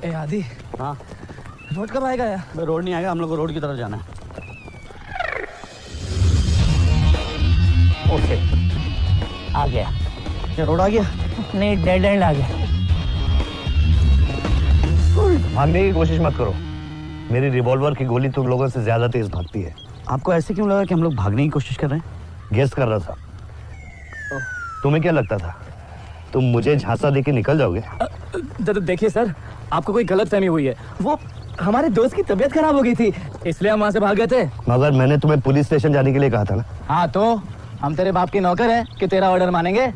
ए आदि, हाँ रोड कब आएगा यार? रोड नहीं आएगा, हम लोग को रोड की तरफ जाना है। ओके, आ गया। क्या रोड आ गया? नहीं, डेड एंड आ गया। भागने की कोशिश मत करो, मेरी रिवॉल्वर की गोली तुम लोगों से ज्यादा तेज भागती है। आपको ऐसे क्यों लगा कि हम लोग भागने की कोशिश कर रहे हैं? गेस कर रहा था। तुम्हें क्या लगता था तुम मुझे झांसा देके निकल जाओगे? देखिए सर, आपको कोई गलतफहमी हुई है। वो हमारे दोस्त की तबीयत खराब हो गई थी, इसलिए हम वहाँ से भाग गए थे। मगर मैंने तुम्हें पुलिस स्टेशन जाने के लिए कहा था ना। हाँ तो हम तेरे बाप के नौकर हैं कि तेरा ऑर्डर मानेंगे?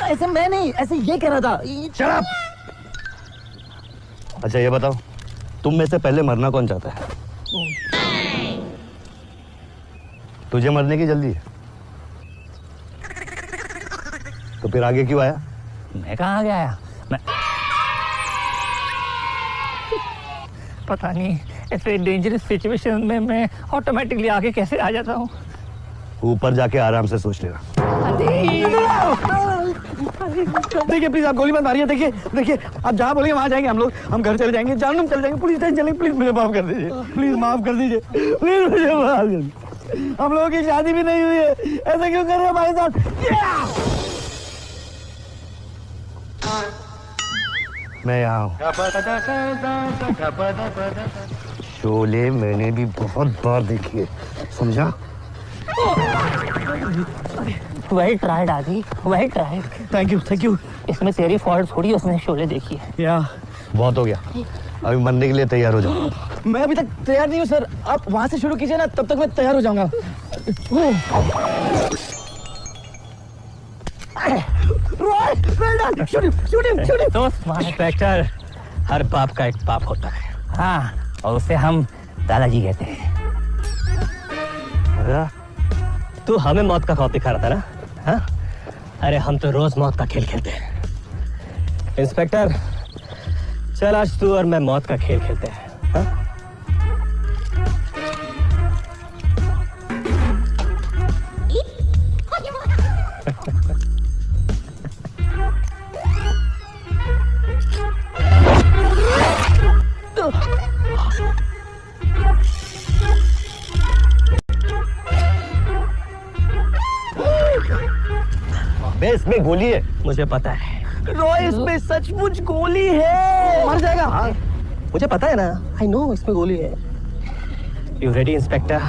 ऐसे मैं नहीं, ऐसे ये कह रहा था। Shut up! अच्छा ये बताओ, तुम में से पहले मरना कौन चाहता है? तुझे मरने की जल्दी है, तो फिर आगे क्यों आया? मैं कहाँ गया? मैं पता नहीं, ऐसे डेंजरस सिचुएशन में मैं ऑटोमेटिकली आगे कैसे आ जाता हूँ। ऊपर जाके आराम से सोच लेना। देखिए प्लीज, आप गोली मत मारिए। देखिए देखिए, आप जहाँ बोलेंगे वहाँ जाएंगे हम लोग। हम घर चले जाएंगे, जानूम चले जाएंगे, पुलिस स्टेशन चलेंगे। प्लीज मुझे माफ कर दीजिए, प्लीज माफ कर दीजिए, प्लीज मुझे माफ कर दीजिए। हम लोगों की शादी भी नहीं हुई है, ऐसा क्यों कर रहे हो हमारे साथ? मैं यहाँ हूँ। शोले मैंने भी बहुत बार देखी है, समझा? वही ट्राइड आदि, वही tried. Thank you, thank you. इसमें तेरी फॉल्ट थोड़ी, उसने शोले देखी है। या बहुत हो गया, अभी मरने के लिए तैयार हो जाओ। मैं अभी तक तैयार नहीं हूँ सर, आप वहाँ से शुरू कीजिए ना, तब तक मैं तैयार हो जाऊंगा। तो इंस्पेक्टर, हर पाप का एक पाप होता है। हाँ, और उसे हम दादाजी कहते हैं। तू हमें मौत का खौफ दिखा रहा था ना? हाँ? अरे हम तो रोज मौत का खेल खेलते हैं। इंस्पेक्टर, चल आज तू और मैं मौत का खेल खेलते हैं। हाँ? बे, इसमें गोली है। मुझे पता है। रॉय, इसमें सचमुच गोली है। मर जाएगा। हाँ, मुझे पता है ना। आई नो इसमें गोली है। You ready inspector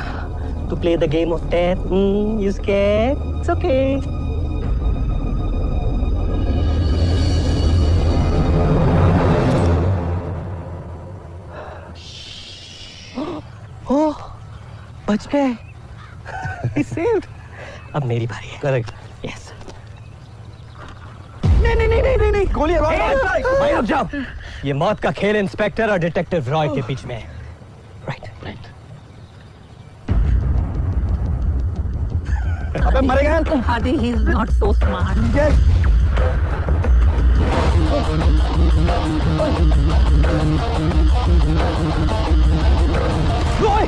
to play the game of death? You scared? It's okay. Oh, बच गए। He saved. अब मेरी बारी है। करेक्ट। यस। नहीं, गोली है। रॉय, भाई अब जाओ। ये मौत का खेल इंस्पेक्टर और डिटेक्टिव रॉय के बीच में है। राइट। अबे मरेगा। Hadi, he's not so smart. Roy,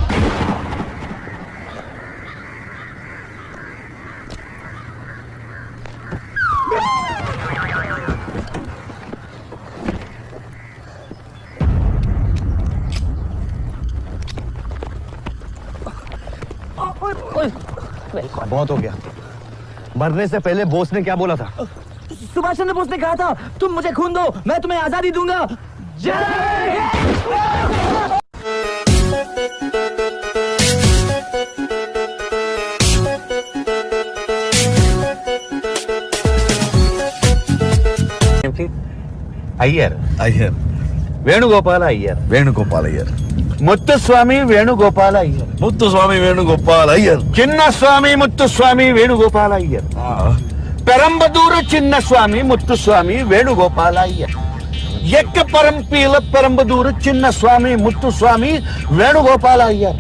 बहुत हो गया। मरने से पहले बोस ने क्या बोला था? सुभाष चंद्र बोस ने कहा था, तुम मुझे खून दो, मैं तुम्हें आजादी दूंगा। जय अय्यर। ವೇಣುಗೋಪಾಲ ಅಯ್ಯರ್. ವೇಣುಗೋಪಾಲ್ ಅಯ್ಯರ್. ಮುತ್ತುಸ್ವಾಮಿ ವೇಣುಗೋಪಾಲ ಅಯ್ಯರ್. ಮುತ್ತುಸ್ವಾಮಿ ವೇಣುಗೋಪಾಲ್ ಅಯ್ಯರ್. ಚಿನ್ನಸ್ವಾಮಿ ಮುತ್ತುಸ್ವಾಮಿ ವೇಣುಗೋಪಾಲ ಅಯ್ಯರ್. ಪೆರಂಬದೂರು ಚಿನ್ನಸ್ವಾಮಿ ಮುತ್ತುಸ್ವಾಮಿ ವೇಣುಗೋಪಾಲ ಅಯ್ಯರ್. ಎಕ್ಕ ಪರಂಪೀಲ ಪೆರಂಬದೂರು ಚಿನ್ನಸ್ವಾಮಿ ಮುತ್ತುಸ್ವಾಮಿ ವೇಣುಗೋಪಾಲ ಅಯ್ಯರ್.